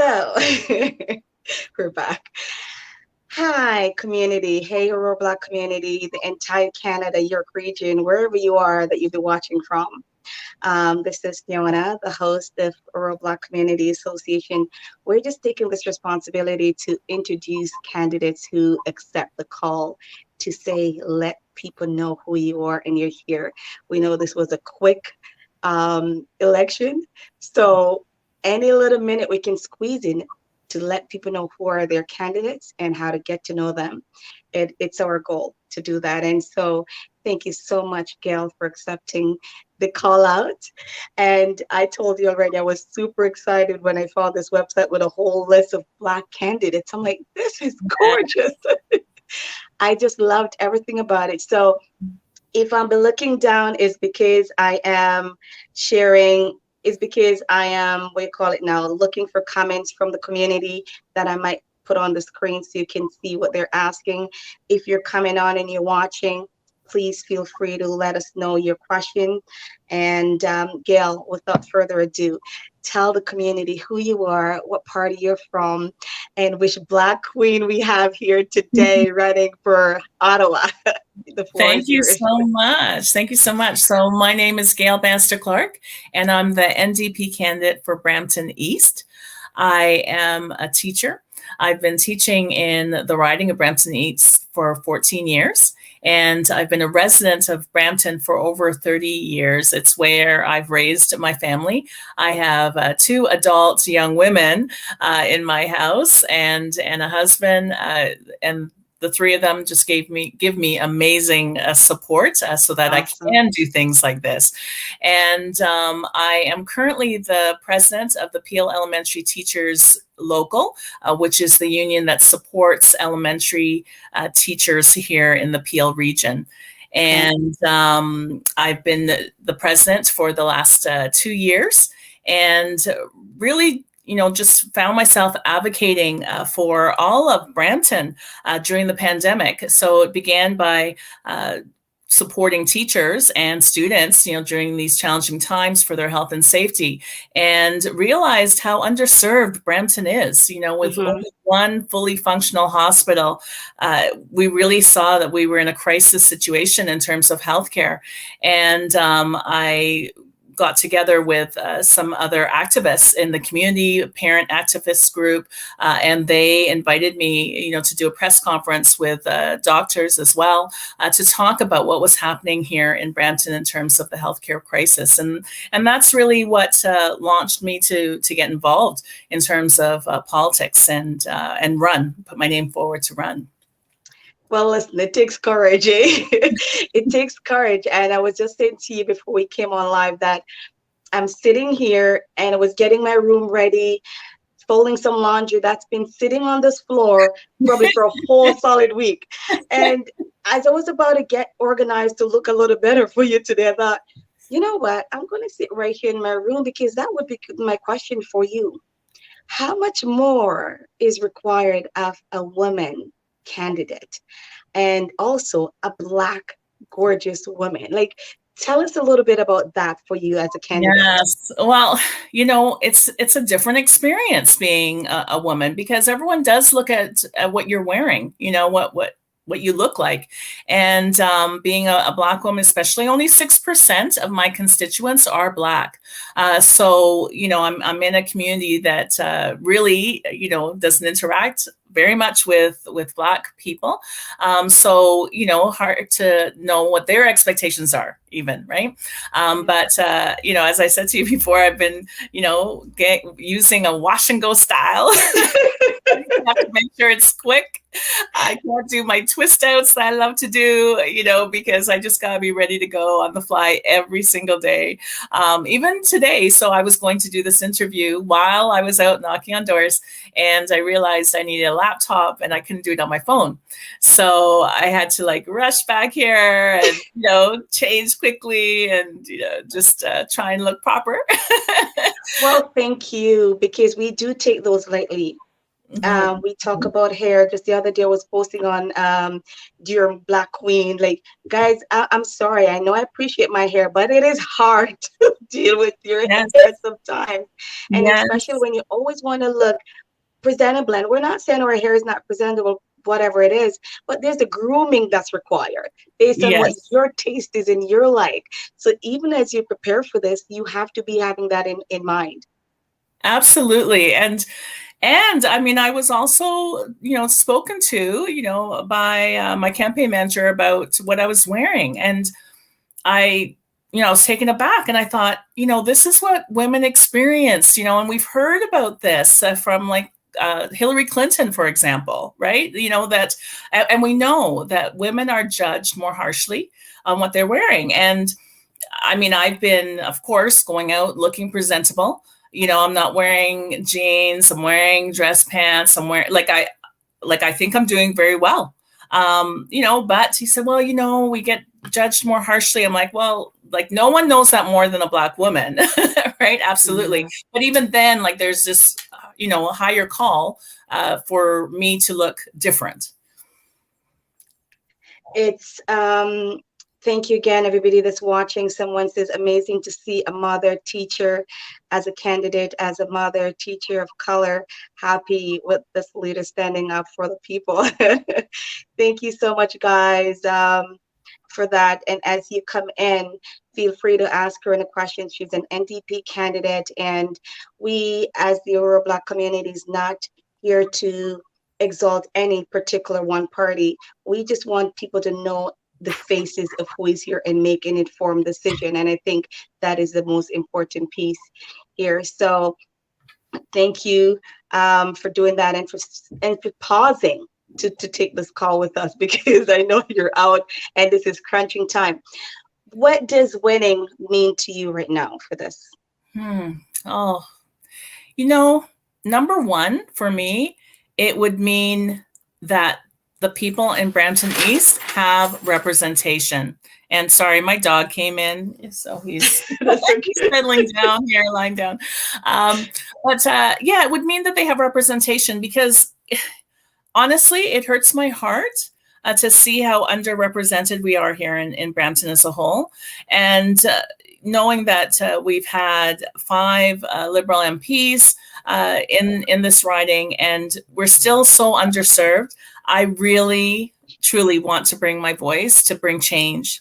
So we're back. Hi, community. Hey, Aurora Black community, the entire Canada, York region, wherever you are that you'll be watching from. This is Fiona, the host of Aurora Black Community Association. We're just taking this responsibility to introduce candidates who accept the call to say, let people know who you are and you're here. We know this was a quick election, so any little minute we can squeeze in to let people know who are their candidates and how to get to know them. It's our goal to do that. And so thank you so much, Gail, for accepting the call out. And I told you already, I was super excited when I found this website with a whole list of Black candidates. I'm like, this is gorgeous. I just loved everything about it. So if I'm looking down, is because I am sharing, is because I am, what do you call it now, looking for comments from the community that I might put on the screen so you can see what they're asking. If you're coming on and you're watching, please feel free to let us know your question. And Gail, without further ado, tell the community who you are, what party you're from, and which Black queen we have here today running for Ottawa. The floor Thank is you yours. so much. Thank you so much. So my name is Gail Bannister Clark, and I'm the NDP candidate for Brampton East. I am a teacher. I've been teaching in the riding of Brampton East for 14 years, and I've been a resident of Brampton for over 30 years. It's where I've raised my family. I have two adult young women in my house and a husband, and the three of them just give me amazing support so that Awesome. I can do things like this. And I am currently the president of the Peel Elementary Teachers Local, which is the union that supports elementary teachers here in the Peel region. And I've been the president for the last 2 years, and really just found myself advocating for all of Brampton during the pandemic. So it began by supporting teachers and students, during these challenging times for their health and safety, and realized how underserved Brampton is, with only one fully functional hospital. We really saw that we were in a crisis situation in terms of healthcare. And I got together with some other activists in the community, a parent activist group, and they invited me, to do a press conference with doctors as well to talk about what was happening here in Brampton in terms of the healthcare crisis, and that's really what launched me to get involved in terms of politics and put my name forward to run. Well, listen, it takes courage, eh? It takes courage. And I was just saying to you before we came on live that I'm sitting here and I was getting my room ready, folding some laundry that's been sitting on this floor probably for a whole solid week. And as I was about to get organized to look a little better for you today, I thought, you know what? I'm going to sit right here in my room because that would be my question for you. How much more is required of a woman candidate and also a Black gorgeous woman? Like, tell us a little bit about that for you as a candidate. Yes. Well, it's a different experience being a woman, because everyone does look at what you're wearing, what you look like. And being a Black woman, especially, only 6% of my constituents are Black. So, I'm in a community that really, doesn't interact very much with Black people. So, hard to know what their expectations are even, right? But, as I said to you before, I've been, using a wash and go style. I have to make sure it's quick. I can't do my twist outs that I love to do, because I just got to be ready to go on the fly every single day. Even today. So I was going to do this interview while I was out knocking on doors, and I realized I needed a laptop and I couldn't do it on my phone. So I had to rush back here and, change quickly and, just try and look proper. Well, thank you, because we do take those lightly. We talk about hair. Just the other day, I was posting on Dear Black Queen. Like, guys, I'm sorry. I know I appreciate my hair, but it is hard to deal with your Yes. hair sometimes. And Yes. especially when you always want to look presentable. And we're not saying our hair is not presentable, whatever it is, but there's a grooming that's required based on what Yes. your taste is and your like. So even as you prepare for this, you have to be having that in mind. Absolutely. And I mean, I was also, spoken to, by my campaign manager about what I was wearing. And I, I was taken aback, and I thought, this is what women experience, and we've heard about this from like Hillary Clinton, for example, right? That, and we know that women are judged more harshly on what they're wearing. And I mean, I've been, of course, going out looking presentable. I'm not wearing jeans. I'm wearing dress pants. I'm wearing I think I'm doing very well. But he said, well, we get judged more harshly. I'm like, well, like no one knows that more than a Black woman, right? Absolutely. Mm-hmm. But even then, like there's this, a higher call for me to look different. It's thank you again, everybody that's watching. Someone says, amazing to see a mother teacher as a candidate, as a mother teacher of color, happy with this leader standing up for the people. Thank you so much, guys, for that. And as you come in, feel free to ask her any questions. She's an NDP candidate, and we, as the Aurora Black community, is not here to exalt any particular one party. We just want people to know the faces of who is here and make an informed decision. And I think that is the most important piece here. So thank you for doing that, and for pausing to take this call with us, because I know you're out and this is crunching time. What does winning mean to you right now for this? Oh, number one for me, it would mean that the people in Brampton East have representation. And sorry, my dog came in, so he's settling down here, lying down. But it would mean that they have representation, because honestly, it hurts my heart to see how underrepresented we are here in Brampton as a whole. And knowing that we've had 5 Liberal MPs in this riding, and we're still so underserved, I really, truly want to bring my voice to bring change.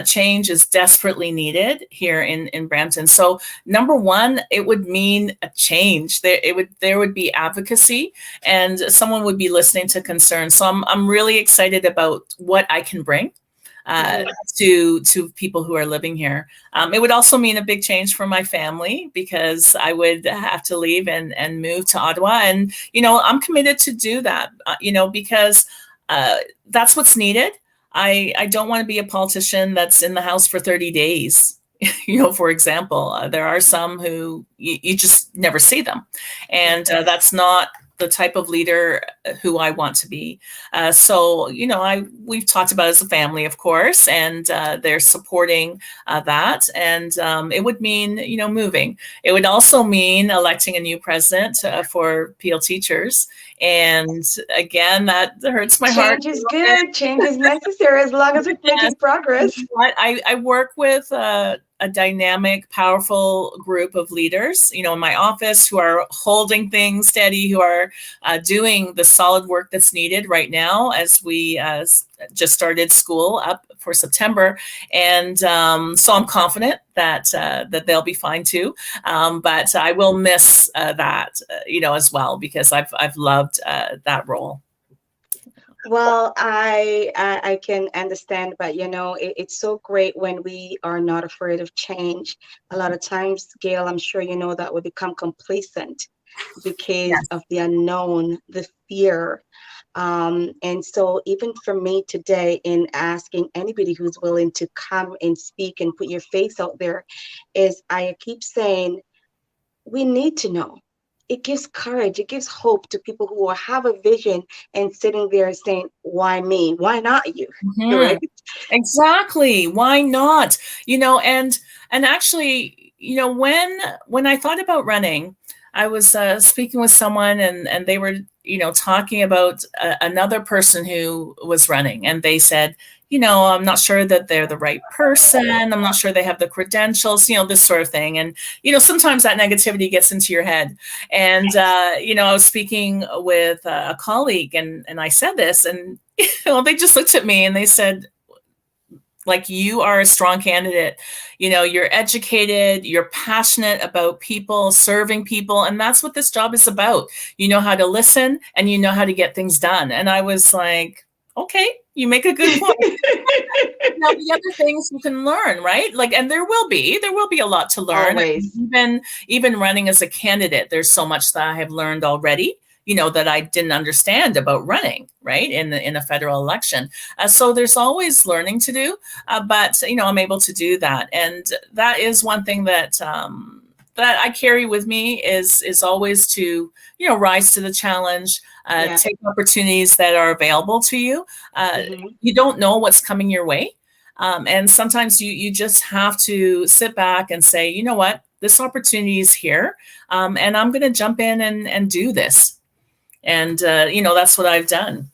Change is desperately needed here in Brampton. So number one, it would mean a change. There would be advocacy, and someone would be listening to concerns. So I'm really excited about what I can bring to people who are living here. It would also mean a big change for my family, because I would have to leave and move to Ottawa. And, I'm committed to do that, because that's what's needed. I don't want to be a politician that's in the House for 30 days. For example, there are some who you just never see them. And that's not the type of leader who I want to be. So, we've talked about it as a family, of course, and they're supporting that. And it would mean, moving. It would also mean electing a new president for PL teachers. And again, that hurts my heart. Change is good. Change is necessary, as long as we're making progress. I work with a dynamic, powerful group of leaders, in my office, who are holding things steady, who are doing the solid work that's needed right now as we just started school up for September. And so I'm confident that they'll be fine too. But I will miss that, as well, because I've loved that role. Well, I can understand, but it's so great when we are not afraid of change. A lot of times, Gail, I'm sure you know that we become complacent because of the unknown, the fear. And so even for me today, in asking anybody who's willing to come and speak and put your face out there, is I keep saying, we need to know. It gives courage. It gives hope to people who have a vision and sitting there saying, why me? Why not you? Mm-hmm. Right? Exactly. Why not? And actually, when I thought about running, I was speaking with someone, and they were, talking about another person who was running, and they said, I'm not sure that they're the right person. I'm not sure they have the credentials, this sort of thing. And, sometimes that negativity gets into your head. And, I was speaking with a colleague, and I said this, and, they just looked at me and they said, like, you are a strong candidate. You're educated, you're passionate about people, serving people. And that's what this job is about. You know how to listen and you know how to get things done. And I was like, okay, you make a good point. Now, the other things you can learn, right? Like, and there will be a lot to learn. Always. Even running as a candidate, there's so much that I have learned already, that I didn't understand about running, right, in a federal election. So there's always learning to do, but I'm able to do that, and that is one thing that that I carry with me is always to rise to the challenge, take opportunities that are available to you. You don't know what's coming your way, and sometimes you just have to sit back and say, you know what, this opportunity is here, and I'm going to jump in and do this. And, that's what I've done.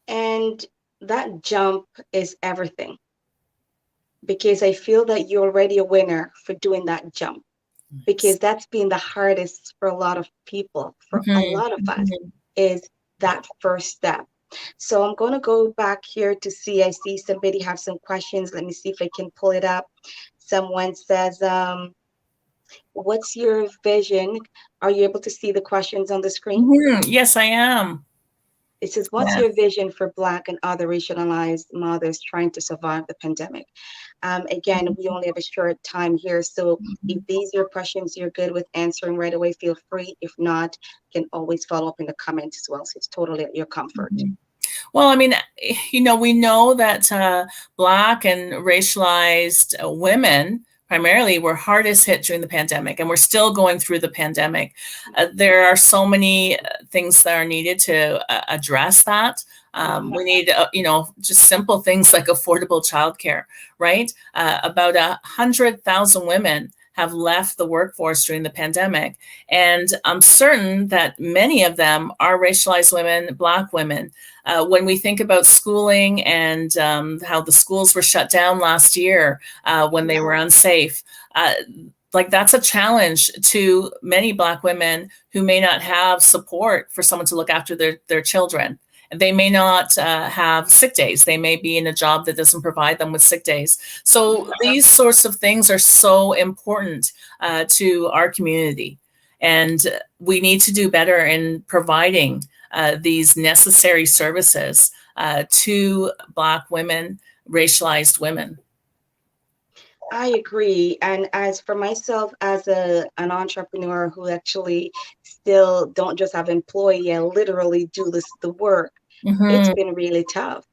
And that jump is everything, because I feel that you're already a winner for doing that jump, because that's been the hardest for a lot of people, for a lot of us, is that first step. So I'm going to go back here to see, I see somebody have some questions. Let me see if I can pull it up. Someone says, what's your vision? Are you able to see the questions on the screen? Yes, I am. It says, what's your vision for Black and other racialized mothers trying to survive the pandemic? Again, we only have a short time here. So if these are questions you're good with answering right away, feel free. If not, you can always follow up in the comments as well. So it's totally at your comfort. Well, I mean, we know that Black and racialized women primarily were hardest hit during the pandemic, and we're still going through the pandemic. There are so many things that are needed to address that. We need, just simple things like affordable childcare, right? About 100,000 women have left the workforce during the pandemic. And I'm certain that many of them are racialized women, Black women. When we think about schooling and how the schools were shut down last year when they were unsafe, like, that's a challenge to many Black women who may not have support for someone to look after their children. They may not have sick days. They may be in a job that doesn't provide them with sick days. So these sorts of things are so important to our community. And we need to do better in providing these necessary services to Black women, racialized women. I agree. And as for myself, as an entrepreneur who actually still don't just have employee, I literally do the work. It's been really tough,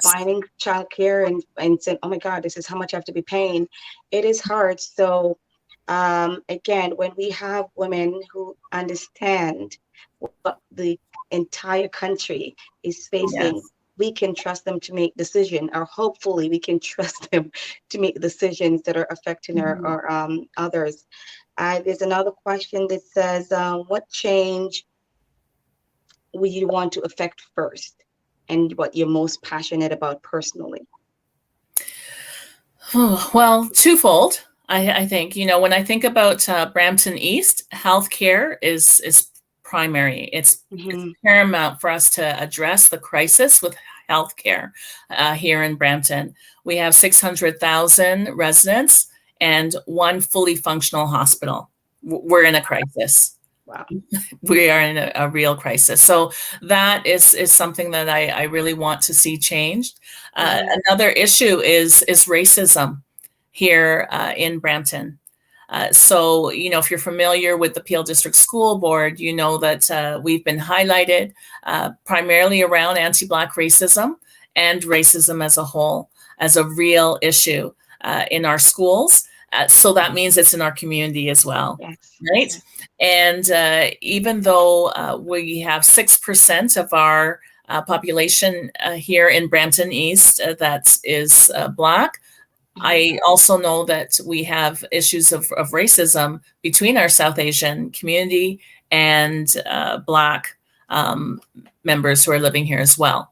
finding childcare and saying, oh my God, this is how much I have to be paying. It is hard. So again, when we have women who understand what the entire country is facing, we can trust them to make decisions, or hopefully we can trust them to make decisions that are affecting our others. There's another question that says, what change would you want to affect first, and what you're most passionate about personally? Well, twofold. I think, when I think about Brampton East, healthcare is primary. It's paramount for us to address the crisis with healthcare here in Brampton. We have 600,000 residents and one fully functional hospital. We're in a crisis. Wow. We are in a real crisis. So that is something that I really want to see changed. Another issue is racism here in Brampton. So, if you're familiar with the Peel District School Board, you know that we've been highlighted primarily around anti-Black racism and racism as a whole as a real issue in our schools. So that means it's in our community as well, right? And even though we have 6% of our population here in Brampton East that is Black, I also know that we have issues of racism between our South Asian community and Black um, members who are living here as well.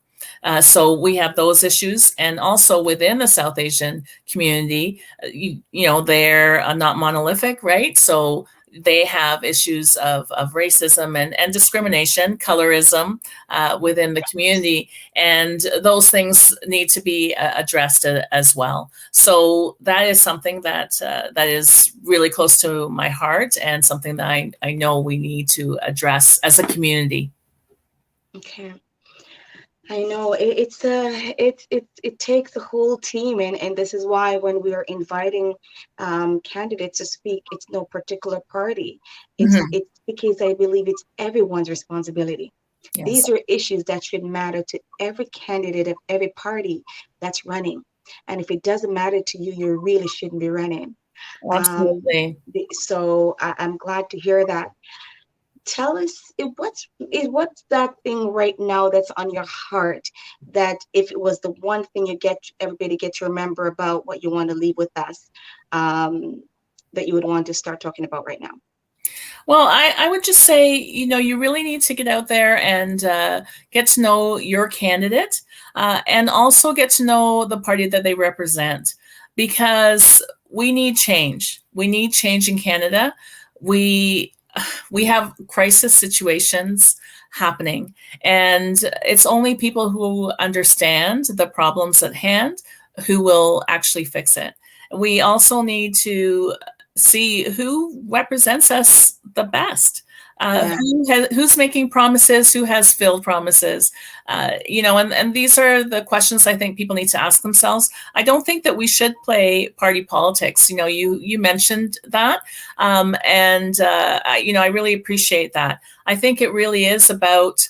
So we have those issues, and also within the South Asian community, you know, they're not monolithic, right? So they have issues of racism and discrimination, colorism within the community, and those things need to be addressed as well. So that is something that that is really close to my heart, and something that I know we need to address as a community. Okay. I know it takes a whole team, and this is why when we are inviting candidates to speak, it's no particular party. Mhm. It's because I believe it's everyone's responsibility. Yes, These are issues that should matter to every candidate of every party that's running. And if it doesn't matter to you, you really shouldn't be running. Um, absolutely. so I'm glad to hear that. Tell us what's that thing right now that's on your heart, that if it was the one thing you get everybody get to remember about what you want to leave with us, um, that you would want to start talking about right now. Well, I would just say, you know, you really need to get out there and get to know your candidate, and also get to know the party that they represent, because we need change. We need change in Canada. We we have crisis situations happening, and it's only people who understand the problems at hand who will actually fix it. We also need to see who represents us the best. Yeah. Who's making promises? Who has filled promises? You know, and these are the questions I think people need to ask themselves. I don't think that we should play party politics. You know, you mentioned that, and you know, I really appreciate that. I think it really is about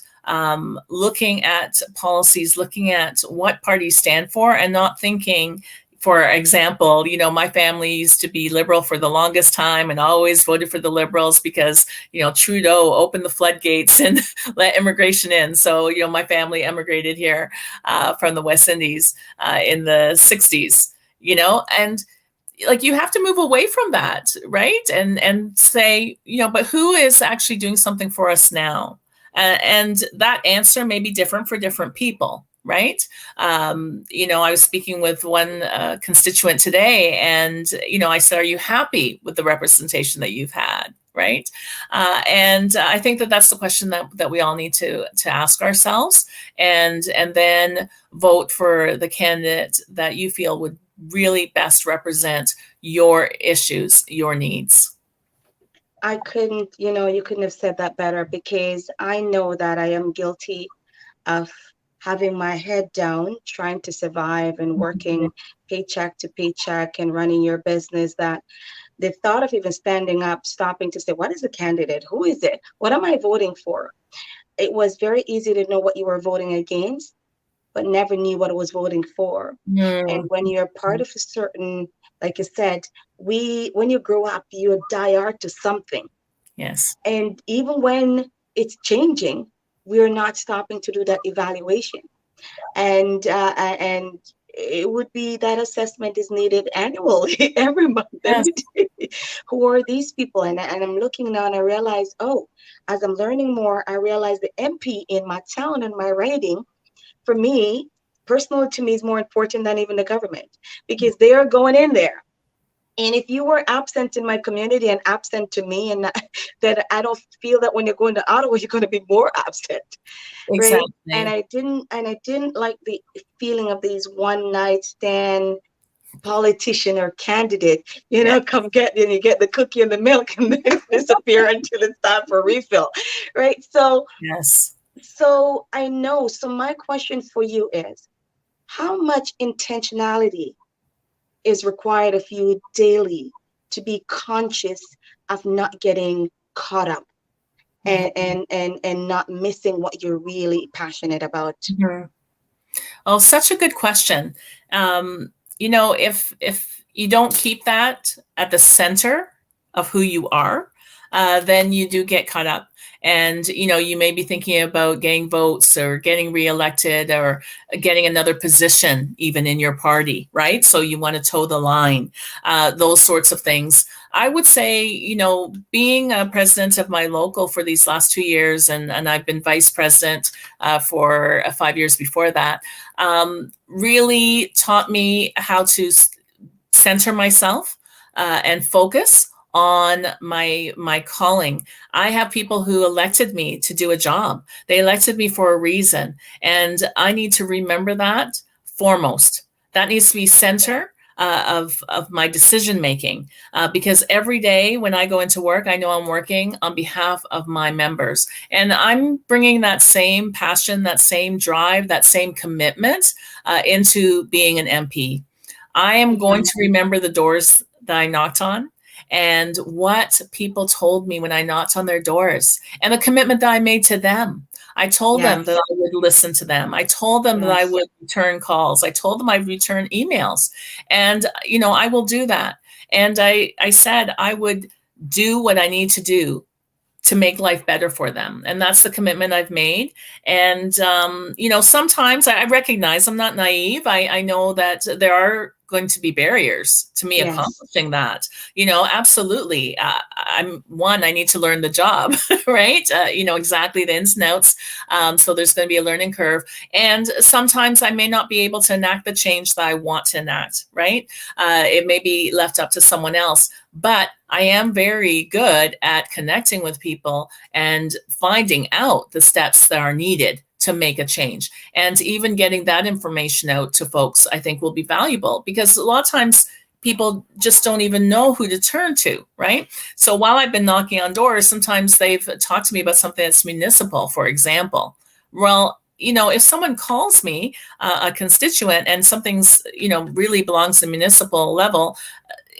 looking at policies, looking at what parties stand for, and not thinking, for example, you know, my family used to be Liberal for the longest time and always voted for the Liberals because, you know, Trudeau opened the floodgates and let immigration in. So, you know, my family emigrated here from the West Indies in the 60s, you know, and like you have to move away from that, right? And say, you know, but who is actually doing something for us now? And that answer may be different for different people, right? You know, I was speaking with one constituent today, and you know, I said, "Are you happy with the representation that you've had?" Right? And I think that that's the question that we all need to ask ourselves, and then vote for the candidate that you feel would really best represent your issues, your needs. I couldn't, you couldn't have said that better, because I know that I am guilty of having my head down, trying to survive and Mhm. working paycheck to paycheck and running your business, that the thought of even standing up, stopping to say, what is the candidate? Who is it? What am I voting for? It was very easy to know what you were voting against, but never knew what I was voting for. And Mm, when you're part of a certain, like I said, when you grow up, you die hard to something. yes. And even when it's changing, we're not stopping to do that evaluation. And it would be that assessment is needed annually, every month, Yes. every day. Who are these people? And I'm looking now and I realize, oh, as I'm learning more, I realize the MP in my town and my riding, for me, personally, to me, is more important than even the government, because they are going in there. And if you were absent in my community and absent to me, and that I don't feel that when you're going to Ottawa, you're going to be more absent, right? And Exactly. I didn't like the feeling of these one night stand politician or candidate, Yeah. come get, and you get the cookie and the milk and then disappear until it's time for refill, right? Yes. So I know. So my question for you is, how much intentionality is required of you daily to be conscious of not getting caught up, Mhm. and not missing what you're really passionate about? Mhm. Oh, such a good question. You know, if you don't keep that at the center of who you are, then you do get caught up. And, you may be thinking about getting votes or getting reelected or getting another position even in your party, right? So you want to toe the line, those sorts of things. I would say, being a president of my local for these last 2 years, and I've been vice president for 5 years before that, really taught me how to center myself and focus on my calling. I have people who elected me to do a job. They elected me for a reason, and I need to remember that foremost. That needs to be center of my decision making, because every day when I go into work, I know I'm working on behalf of my members, and I'm bringing that same passion, that same drive, that same commitment into being an MP. I am going to remember the doors that I knocked on and what people told me when I knocked on their doors and the commitment that I made to them. I told them that I would listen to them. I told them that I would return calls. I told them I'd return emails. And, I will do that. And I said I would do what I need to do to make life better for them. And that's the commitment I've made. And, sometimes I recognize I'm not naive. I know that there are going to be barriers to me accomplishing that. Absolutely. I need to learn the job, right? Exactly the ins and outs. So there's going to be a learning curve. And sometimes I may not be able to enact the change that I want to enact, right? It may be left up to someone else. But I am very good at connecting with people and finding out the steps that are needed to make a change. And even getting that information out to folks, I think will be valuable, because a lot of times people just don't even know who to turn to, right? So while I've been knocking on doors, sometimes they've talked to me about something that's municipal, for example. Well, if someone calls me a constituent and something's, really belongs to the municipal level,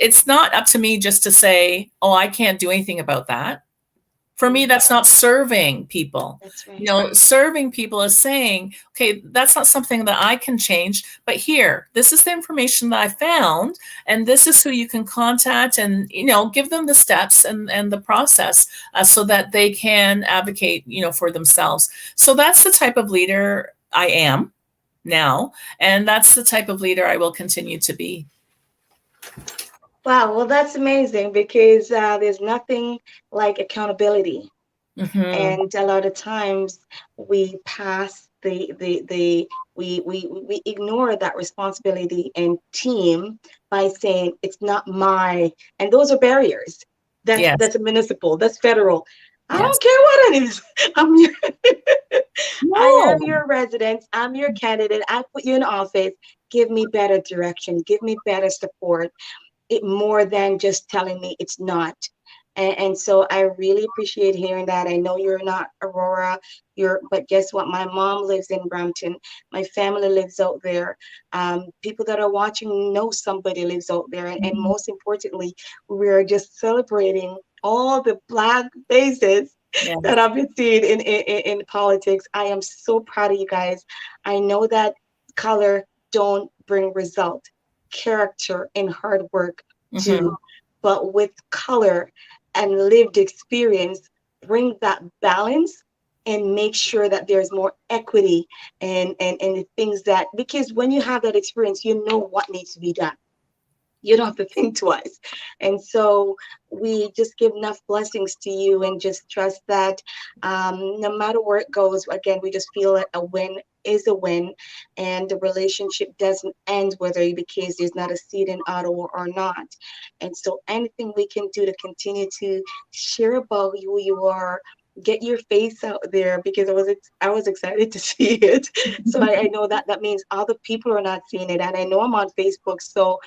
it's not up to me just to say, oh, I can't do anything about that. For me, that's not serving people. That's right. Serving people is saying, okay, that's not something that I can change, but here, this is the information that I found, and this is who you can contact, and, give them the steps and the process so that they can advocate, for themselves. So that's the type of leader I am now, and that's the type of leader I will continue to be. Wow, well, that's amazing, because there's nothing like accountability. And a lot of times we pass we ignore that responsibility and team by saying it's not and those are barriers. That's a municipal, that's federal. I don't care what it is. I am your resident. I'm your candidate. I put you in office. Give me better direction. Give me better support. It more than just telling me it's not. And so I really appreciate hearing that. I know you're not Aurora, but guess what? My mom lives in Brampton. My family lives out there. People that are watching know somebody lives out there. And most importantly, we're just celebrating all the Black faces that I've been seeing in politics. I am so proud of you guys. I know that color don't bring result. Character and hard work too, but with color and lived experience, bring that balance and make sure that there's more equity and the things that, because when you have that experience, you know what needs to be done. You don't have to think twice. And so we just give enough blessings to you and just trust that no matter where it goes, again, we just feel that a win is a win, and the relationship doesn't end because there's not a seat in Ottawa or not. And so anything we can do to continue to share about who you are, get your face out there, because I was excited to see it. So I know that means other people are not seeing it, and I know I'm on Facebook, so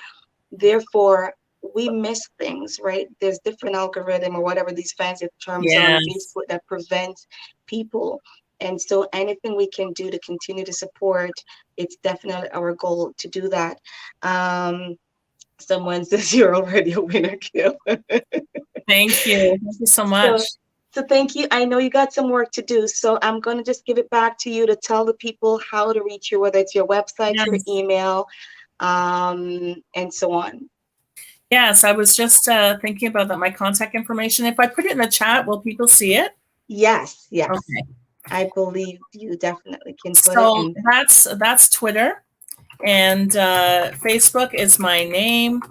therefore we miss things, right? There's different algorithm or whatever these fancy terms are on Facebook that prevents people. And so anything we can do to continue to support, it's definitely our goal to do that. Someone says you're already a winner, Gil. Thank you. Thank you so much. So thank you. I know you got some work to do, so I'm going to just give it back to you to tell the people how to reach you, whether it's your website, your email, and so on. Yes, I was just thinking about that. My contact information. If I put it in the chat, will people see it? Yes, yes. Okay. I believe you definitely can put it So in there. that's Twitter, and Facebook is my name,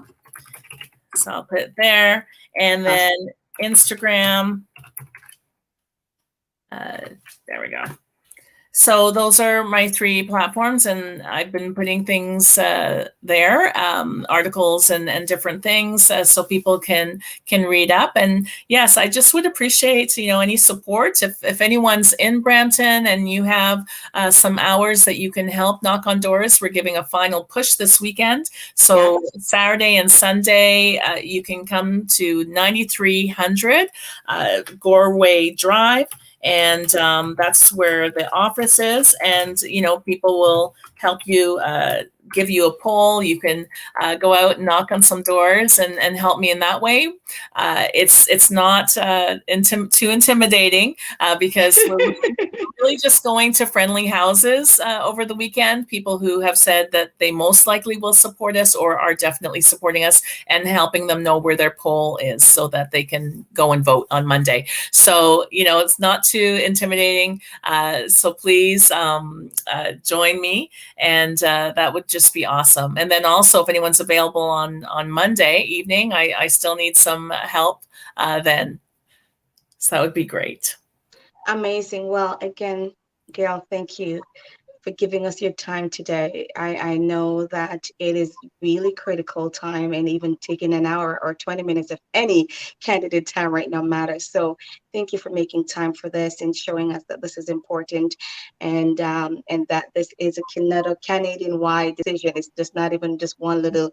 so I'll put it there, and then Instagram. There we go. So those are my 3 platforms, and I've been putting things there, articles and different things, so people can read up. And yes, I just would appreciate any support if anyone's in Brampton and you have some hours that you can help knock on doors. We're giving a final push this weekend, so Saturday and Sunday you can come to 9300 Goreway Drive. And that's where the office is, and people will help you, give you a poll. You can go out and knock on some doors and help me in that way. It's not too intimidating because we're really just going to friendly houses over the weekend, people who have said that they most likely will support us or are definitely supporting us, and helping them know where their poll is so that they can go and vote on Monday. So, it's not too intimidating. So please join me, and that would just be awesome. And then also, if anyone's available on Monday evening, I still need some help then. So that would be great. Amazing. Well, again, Gail, thank you for giving us your time today. I know that it is really critical time, and even taking an hour or 20 minutes of any candidate time right now matters. So thank you for making time for this and showing us that this is important, and that this is a Canadian-wide decision. It's just not even just one little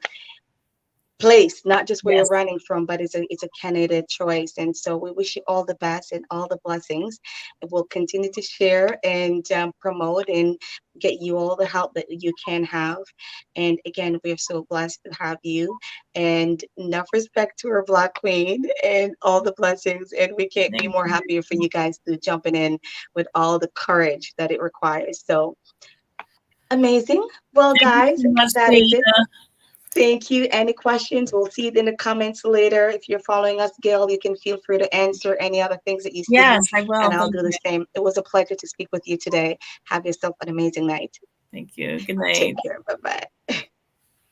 place, not just where you're running from, but it's a candidate choice. And so we wish you all the best and all the blessings. And we'll continue to share and promote and get you all the help that you can have. And again, we're so blessed to have you. And enough respect to our Black Queen and all the blessings. And we can't be more happier for you guys to jumping in with all the courage that it requires. So amazing. Well, guys, that is it. Thank you. Any questions? We'll see it in the comments later. If you're following us, Gail, you can feel free to answer any other things that you see. Yes, I will. And I'll do the same. It was a pleasure to speak with you today. Have yourself an amazing night. Thank you. Good night. Take care. Bye-bye.